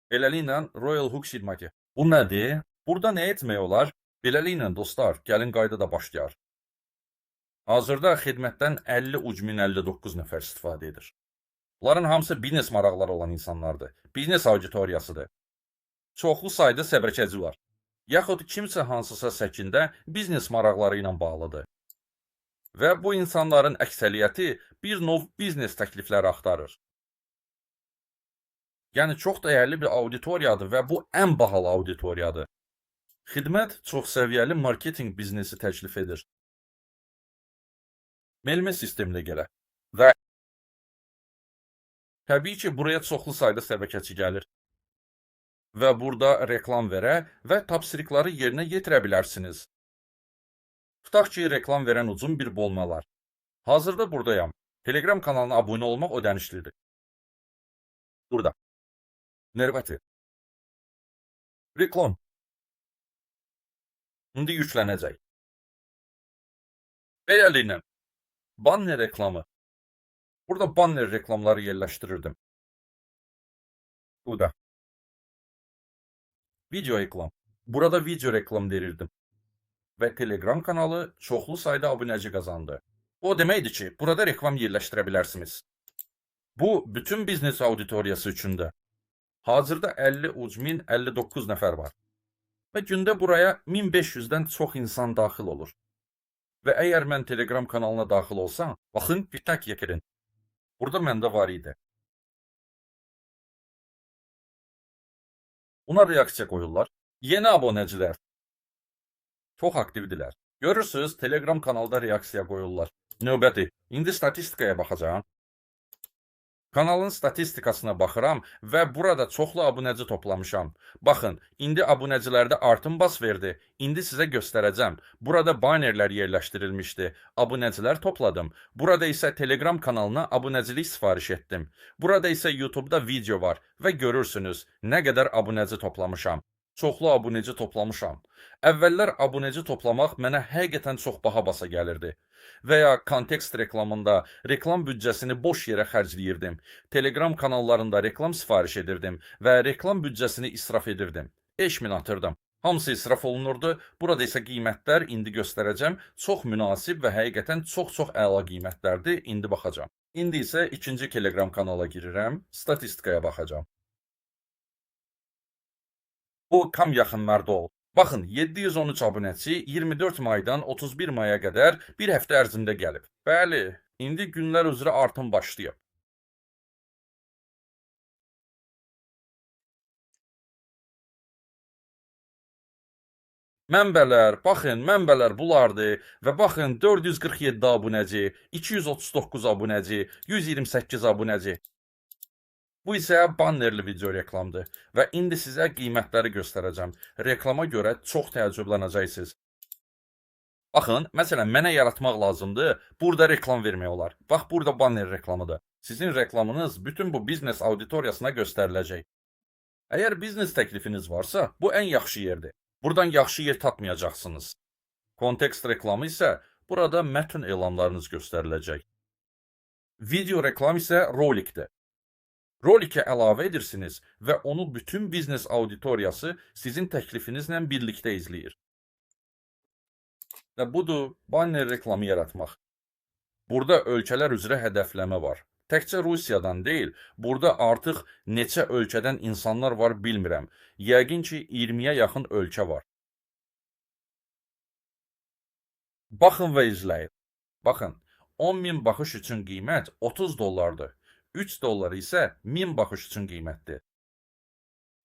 Beləliklə Royal Hook xidməti. Bu nədir? Burada nə etmək olar? Beləliklə dostlar, gəlin qaydada başlayar. Hazırda xidmətdən 50 ucmin 59 nəfər istifadə edir. Bunların hamısı biznes maraqları olan insanlardır. Biznes auditoriyasıdır. Çoxlu sayda səbirkəci var. Yaxud kimsə hansısa səkində biznes maraqları ilə bağlıdır. Və bu insanların əksəriyyəti bir növ biznes təklifləri axtarır. Yəni çox dəyərli bir auditoriyadır və bu ən bahalı auditoriyadır. Xidmət çoxsəviyyəli marketinq biznesi təklif edir. Melmə sisteminə gələ və təbii ki, buraya çoxlu sayda səbəkəçi gəlir. Və burada reklam verə və tapşırıqları yerinə yetirə bilərsiniz. Tutaq ki, reklam verən ucum bir bolmalar. Hazırda buradayam. Telegram kanalına abunə olmaq ödənişlidir. Burada. Növbəti. Reklam. İndi yüklənəcək. Beləliklə, banner reklamı. Burada banner reklamları yerləşdirirdim. Burada. Video reklam. Burada video reklam verirdim. Və Telegram kanalı çoxlu sayda abunəci qazandı. O deməkdir ki, burada reklam yerləşdirə bilərsiniz. Bu, bütün biznes auditoriyası üçündür. Hazırda 50 ucmin 59 nəfər var. Və gündə buraya 1500-dən çox insan daxil olur. Və əgər mən Telegram kanalına daxil olsam, baxın, diqqət yetirin. Burada məndə var idi. Buna reaksiya qoyurlar. Yeni abonəcilər. Çox aktivdilər. Görürsünüz, Telegram kanalda reaksiya qoyurlar. Növbəti. İndi statistikaya baxacağım. Kanalın statistikasına baxıram və burada çoxlu abunəci toplamışam. Baxın, indi abunəcilərdə artım bas verdi. İndi sizə göstərəcəm. Burada bannerlər yerləşdirilmişdi. Abunəcilər topladım. Burada isə Telegram kanalına abunəcilik sifariş etdim. Burada isə YouTube'da video var və görürsünüz nə qədər abunəci toplamışam. Çoxlu abunəci toplamışam. Əvvəllər abunəci toplamaq mənə həqiqətən çox baha basa gəlirdi. Və ya kontekst reklamında reklam büdcəsini boş yerə xərcləyirdim. Telegram kanallarında reklam sifariş edirdim və reklam büdcəsini israf edirdim. 5000 atırdım. Hamısı israf olunurdu. Burada isə qiymətlər indi göstərəcəm. Çox münasib və həqiqətən çox əla qiymətlərdir. İndi baxacağam. İndi isə ikinci Telegram kanala girirəm. Statistikaya baxacağım. Bu kam yaxınlarda oldu. Baxın, 713 abunəçi 24 maydan 31 maya qədər bir həftə ərzində gəlib. Bəli, indi günlər üzrə artım başlayıb. Mənbələr, baxın, mənbələr bulardır və baxın 447 abunəci, 239 abunəci, 128 abunəci. Bu isə bannerli video reklamdır və indi sizə qiymətləri göstərəcəm. Reklama görə çox təəccüblənəcəksiniz. Baxın, məsələn, mənə yaratmaq lazımdır, burada reklam vermək olar. Bax, burada banner reklamıdır. Sizin reklamınız bütün bu biznes auditoriyasına göstəriləcək. Əgər biznes təklifiniz varsa, bu ən yaxşı yerdir. Buradan yaxşı yer tapmayacaqsınız. Kontekst reklamı isə burada mətn elanlarınız göstəriləcək. Video reklam isə rolikdir. Rolikə əlavə edirsiniz və onu bütün biznes auditoriyası sizin təklifinizlə birlikdə izləyir. Və budur, banner reklamı yaratmaq. Burada ölkələr üzrə hədəfləmə var. Təkcə Rusiyadan deyil, burada artıq neçə ölkədən insanlar var bilmirəm. Yəqin ki, 20-yə yaxın ölkə var. Baxın və izləyin. Baxın, 10.000 baxış üçün qiymət 30 dollardır. 3 dollar isə 1000 baxış üçün qiymətdir.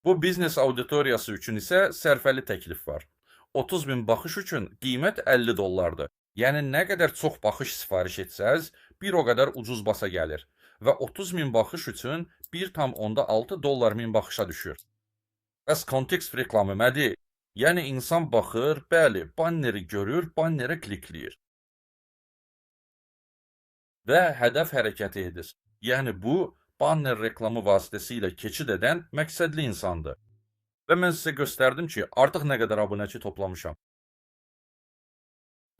Bu biznes auditoriyası üçün isə sərfəli təklif var. 30.000 baxış üçün qiymət 50 dollardır. Yəni nə qədər çox baxış sifariş etsəz, bir o qədər ucuz basa gəlir. Və 30.000 baxış üçün 1,6 dollar 1000 baxışa düşür. Bəs kontekst reklamı nədir? Yəni insan baxır, bəli, banneri görür, bannerə klikləyir. Və hədəf hərəkəti edir. Yəni bu, banner reklamı vasitəsilə keçid edən məqsədli insandır. Və mən sizə göstərdim ki, artıq nə qədər abunəçi toplamışam.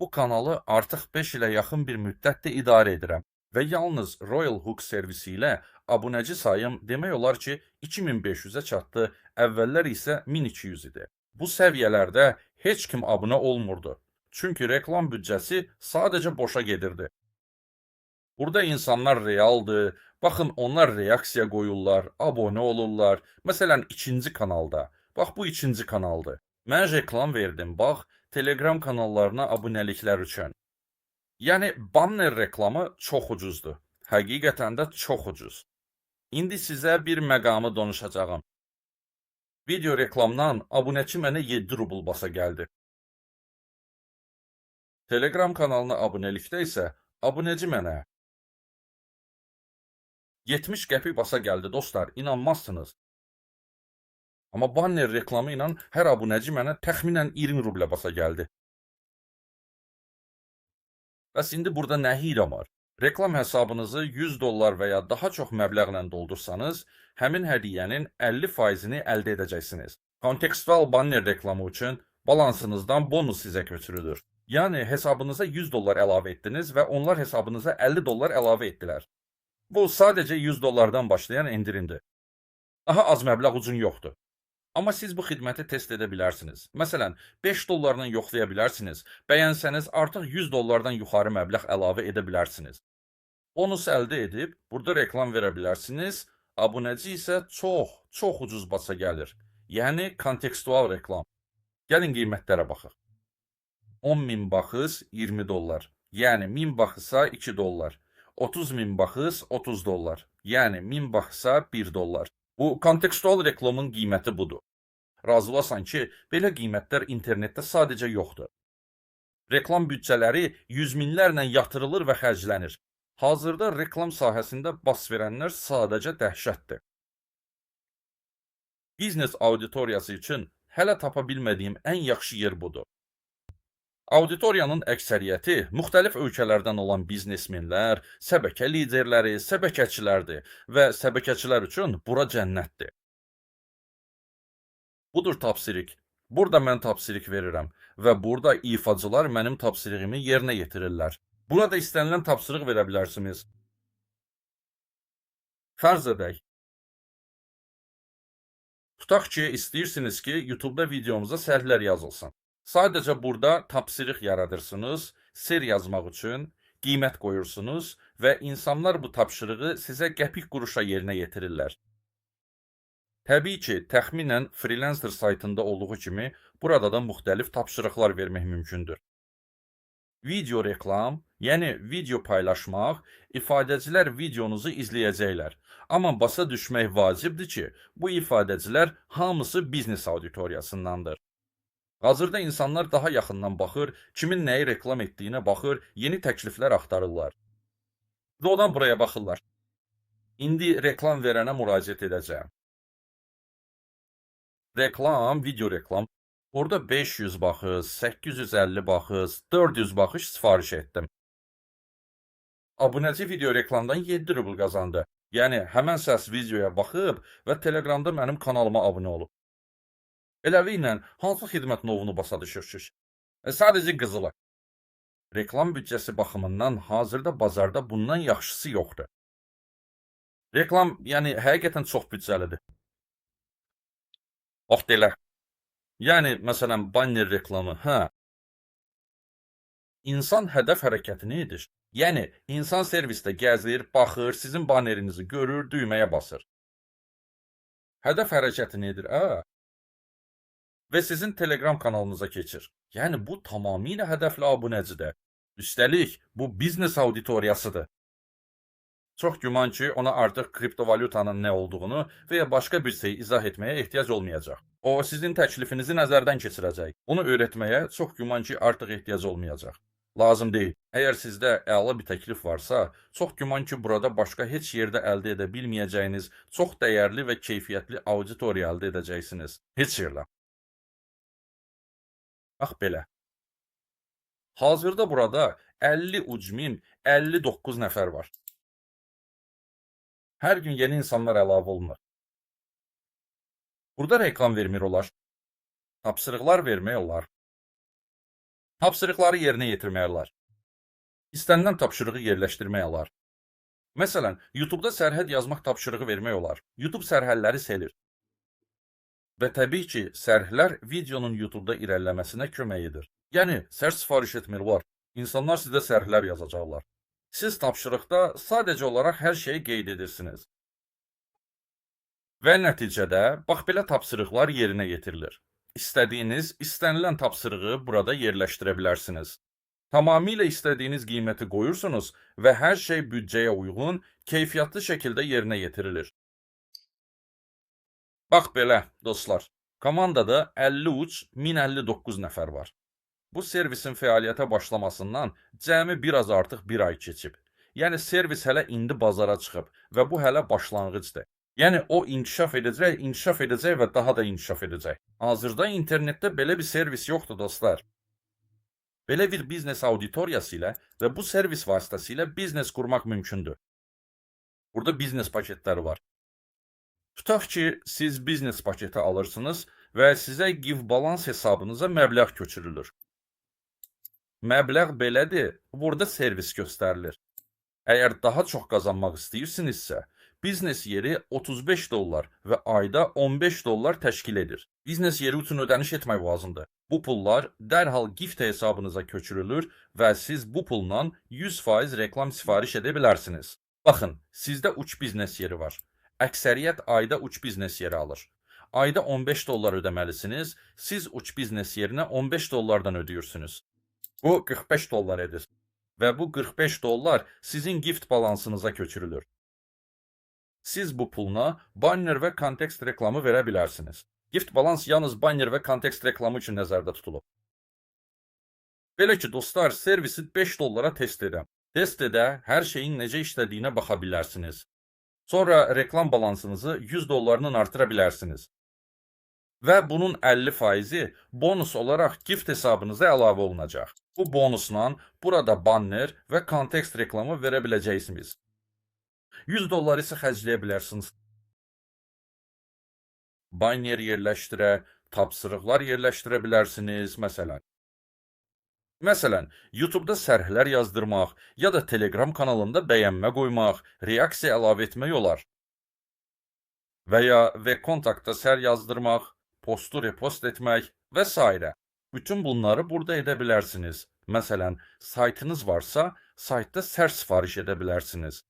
Bu kanalı artıq 5 ilə yaxın bir müddətdə idarə edirəm və yalnız Royal Hook servisi ilə abunəci sayım demək olar ki, 2500-ə çatdı, əvvəllər isə 1200 idi. Bu səviyyələrdə heç kim abunə olmurdu. Çünki reklam büdcəsi sadəcə boşa gedirdi. Burada insanlar realdır, baxın onlar reaksiya qoyurlar, abunə olurlar. Məsələn, ikinci kanalda, bax bu ikinci kanaldır. Mən reklam verdim, bax, Telegram kanallarına abunəliklər üçün. Yəni, banner reklamı çox ucuzdur. Həqiqətən də çox ucuz. İndi sizə bir məqamı danışacağım. Video reklamdan abunəçi mənə 7 rubl basa gəldi. Telegram kanalına abunəlikdə isə abunəci mənə 70 qəpik basa gəldi, dostlar, inanmazsınız. Amma banner reklamı ilə hər abunəci mənə təxminən 20 rublə basa gəldi. Bəs indi burada nə hiylə var? Reklam hesabınızı 100 dollar və ya daha çox məbləğlə doldursanız, həmin hədiyyənin 50%-ni əldə edəcəksiniz. Kontekstual banner reklamı üçün balansınızdan bonus sizə köçürülür. Yəni, hesabınıza 100 dollar əlavə etdiniz və onlar hesabınıza 50 dollar əlavə etdilər. Bu, sadəcə 100 dollardan başlayan endirimdir. Daha az məbləğ üçün yoxdur. Amma siz bu xidməti test edə bilərsiniz. Məsələn, 5 dollarla yoxlaya bilərsiniz. Bəyənsəniz, artıq 100 dollardan yuxarı məbləğ əlavə edə bilərsiniz. Bonus əldə edib, burada reklam verə bilərsiniz. Abunəci isə çox ucuz basa gəlir. Yəni, kontekstual reklam. Gəlin qiymətlərə baxaq. 10.000 baxız 20 dollar. Yəni, 1000 baxısa 2 dollar. 30.000 baxız 30 dollar. Yəni, 1000 baxısa 1 dollar. Bu, kontekstual reklamın qiyməti budur. Razı olasan ki, belə qiymətlər internetdə sadəcə yoxdur. Reklam büdcələri yüz minlərlə yatırılır və xərclənir. Hazırda reklam sahəsində bas verənlər sadəcə dəhşətdir. Biznes auditoriyası üçün hələ tapa bilmədiyim ən yaxşı yer budur. Auditoriyanın əksəriyyəti müxtəlif ölkələrdən olan biznesmenlər, səbəkə liderləri, səbəkəçilərdir və səbəkəçilər üçün bura cənnətdir. Budur tapsirik. Burada mən tapsirik verirəm və burada ifaçılar mənim tapsirığımı yerinə yetirirlər. Burada istənilən tapsırıq verə bilərsiniz. Fərz edək. Tutaq ki, istəyirsiniz ki, YouTube-da videomuza səhvlər yazılsın. Sadəcə burada tapsırıq yaradırsınız, sir yazmaq üçün, qiymət qoyursunuz və insanlar bu tapşırığı sizə qəpik quruşa yerinə yetirirlər. Təbii ki, təxminən freelancer saytında olduğu kimi, burada da müxtəlif tapşırıqlar vermək mümkündür. Video reklam, yəni video paylaşmaq, ifadəcilər videonuzu izləyəcəklər. Amma basa düşmək vacibdir ki, bu ifadəcilər hamısı biznes auditoriyasındandır. Hazırda insanlar daha yaxından baxır, kimin nəyi reklam etdiyinə baxır, yeni təkliflər axtarırlar. Doğrudan buraya baxırlar. İndi reklam verənə müraciət edəcəyim. Reklam, video reklam. Orada 500 baxış, 850 baxış, 400 baxış sifariş etdim. Abunəci video reklamdan 7 rubl qazandı. Yəni, həmən səs videoya baxıb və Telegramda mənim kanalıma abunə olub. Beləliklə, hansı xidmət novunu basa düşürsünüz? Sadəcə qızılı. Reklam büdcəsi baxımından hazırda bazarda bundan yaxşısı yoxdur. Reklam, yəni, həqiqətən çox büdcəlidir. Bax, elə. Yəni, məsələn, banner reklamı, İnsan hədəf hərəkətini edir. Yəni, insan servisdə gəzir, baxır, sizin bannerinizi görür, düyməyə basır. Hədəf hərəkətini edir, və sizin Telegram kanalınıza keçir. Yəni, bu tamamilə hədəfli abunəcidir. Üstəlik, bu biznes auditoriyasıdır. Çox güman ki, ona artıq kriptovalyutanın nə olduğunu və ya başqa bir şey izah etməyə ehtiyac olmayacaq. O, sizin təklifinizi nəzərdən keçirəcək. Onu öyrətməyə çox güman ki, artıq ehtiyac olmayacaq. Lazım deyil. Əgər sizdə əla bir təklif varsa, çox güman ki, burada başqa heç yerdə əldə edə bilməyəcəyiniz çox dəyərli və keyfiyyətli auditoriya əldə edəcəksiniz. Heç yerdə. Bax belə. Hazırda burada 50 ucmin 59 nəfər var. Hər gün yeni insanlar əlavə olunur. Burada reklam vermək olar. Tapsırıqlar vermək olar. Tapsırıqları yerinə yetirmək olar. İstənilən tapşırığı yerləşdirmək olar. Məsələn, YouTube-da sərhəd yazmaq tapşırığı vermək olar. YouTube sərhədləri selir. Və təbii ki, sərhlər videonun YouTube-da irəliləməsinə kömək edir. Yəni, sərh sifariş etmək var. İnsanlar sizə sərhlər yazacaqlar. Siz tapşırıqda sadəcə olaraq hər şeyi qeyd edirsiniz. Və nəticədə, bax belə tapşırıqlar yerinə yetirilir. İstədiyiniz, istənilən tapşırığı burada yerləşdirə bilərsiniz. Tamamilə istədiyiniz qiyməti qoyursunuz və hər şey büdcəyə uyğun, keyfiyyətli şəkildə yerinə yetirilir. Bax belə, dostlar, komandada 53.059 nəfər var. Bu servisin fəaliyyətə başlamasından cəmi biraz artıq bir ay keçib. Yəni, servis hələ indi bazara çıxıb və bu hələ başlanğıcdır. Yəni, o inkişaf edəcək və daha da inkişaf edəcək. Hazırda internetdə belə bir servis yoxdur, dostlar. Belə bir biznes auditoriyası ilə və bu servis vasitəsilə biznes qurmaq mümkündür. Burada biznes paketləri var. Tutaq ki, siz biznes paketi alırsınız və sizə Give Balance hesabınıza məbləğ köçürülür. Məbləğ belədir, burada servis göstərilir. Əgər daha çox qazanmaq istəyirsinizsə, biznes yeri $35 və ayda $15 təşkil edir. Biznes yeri üçün ödəniş etmək lazımdır. Bu pullar dərhal gift hesabınıza köçürülür və siz bu pulla 100% reklam sifariş edə bilərsiniz. Baxın, sizdə uç biznes yeri var. Əksəriyyət ayda uç biznes yeri alır. Ayda $15 ödəməlisiniz, siz uç biznes yerinə $15-dan ödəyirsiniz. Bu $45 edir və bu $45 sizin gift balansınıza köçürülür. Siz bu puluna banner və kontekst reklamı verə bilərsiniz. Gift balans yalnız banner və kontekst reklamı üçün nəzərdə tutulub. Belə ki, dostlar, servisi $5 test edəm. Test edə hər şeyin necə işlədiyinə baxa bilərsiniz. Sonra reklam balansınızı $100 artıra bilərsiniz. Və bunun 50%-i bonus olaraq gift hesabınıza əlavə olunacaq. Bu bonusla burada banner və kontekst reklamı verə biləcəksiniz. $100 isə xərcləyə bilərsiniz. Banner yerləşdirə, tapşırıqlar yerləşdirə bilərsiniz, məsələn. Məsələn, YouTube-da sərhlər yazdırmaq ya da Telegram kanalında bəyənmə qoymaq, reaksiya əlavə etmək olar. Və ya V-kontaktda sər yazdırmaq, postu repost etmək və s. Bütün bunları burada edə bilərsiniz. Məsələn, saytınız varsa, saytda sər sifariş edə bilərsiniz.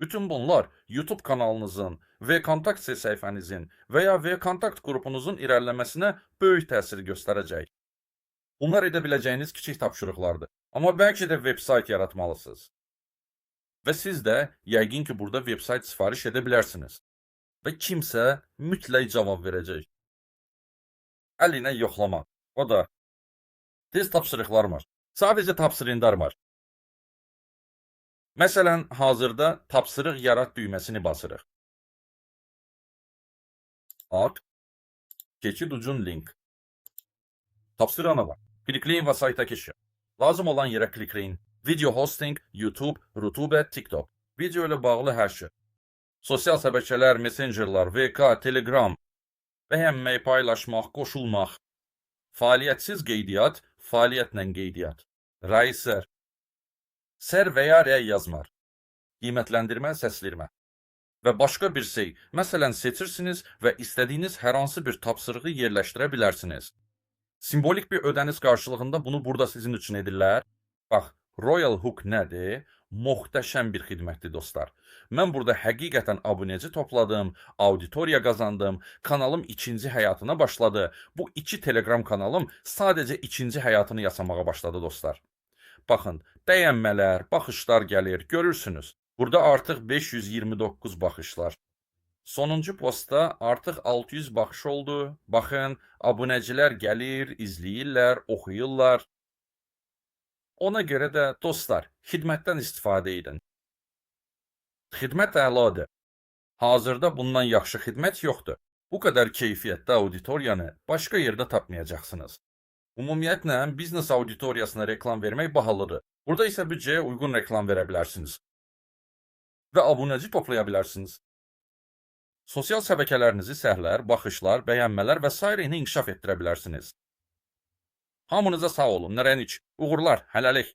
Bütün bunlar YouTube kanalınızın, V-kontakt səhifənizin və ya V-kontakt qrupunuzun irəliləməsinə böyük təsir göstərəcək. Bunlar edə biləcəyiniz kiçik tapşırıqlardır. Amma bəlkə də veb-sayt yaratmalısınız. Və siz də yəqin ki, burada veb-sayt sifariş edə bilərsiniz. Və kimsə mütləq cavab verəcək. Əlinə yoxlamaq. O da test tapşırıqlar var. Sadəcə tapşırıqlar var. Məsələn, hazırda tapşırıq yarat düyməsini basırıq. Ad, keçid ucun link. Tapşırığına var. Klikləyin və sayta keçin. Lazım olan yerə klikləyin. Video hosting, YouTube, Rutube, TikTok. Video ilə bağlı hər şey. Sosial şəbəkələr, messengerlər, VK, Telegram. Bəyənmək, paylaşmaq, qoşulmaq. Fəaliyyətsiz qeydiyyat, fəaliyyətlə qeydiyyat. Rəisər. Sər və ya rəy yazmaq. Qiymətləndirmə, səslirmə. Və başqa bir şey, məsələn, seçirsiniz və istədiyiniz hər hansı bir tapşırığı yerləşdirə bilərsiniz. Simbolik bir ödəniş qarşılığında bunu burada sizin üçün edirlər. Bax, Royal Hook nədir? Möhtəşəm bir xidmətdir, dostlar. Mən burada həqiqətən abunəçi topladım, auditoriya qazandım, kanalım ikinci həyatına başladı. Bu 2 Telegram kanalım sadəcə ikinci həyatını yaşamağa başladı, dostlar. Baxın, bəyənmələr, baxışlar gəlir, görürsünüz. Burada artıq 529 baxışlar. Sonuncu postda artıq 600 baxış oldu. Baxın, abunəcilər gəlir, izləyirlər, oxuyurlar. Ona görə də, dostlar, xidmətdən istifadə edin. Xidmət əladır. Hazırda bundan yaxşı xidmət yoxdur. Bu qədər keyfiyyətli auditoriyanı başqa yerdə tapmayacaqsınız. Ümumiyyətlə, biznes auditoriyasına reklam vermək bahalıdır. Burada isə büdcəyə uyğun reklam verə bilərsiniz. Və abunəci toplaya bilərsiniz. Sosial şəbəkələrinizi sərhlər, baxışlar, bəyənmələr və s. ilə inkişaf etdirə bilərsiniz. Hamınıza sağ olun, nərənik, uğurlar, hələlik.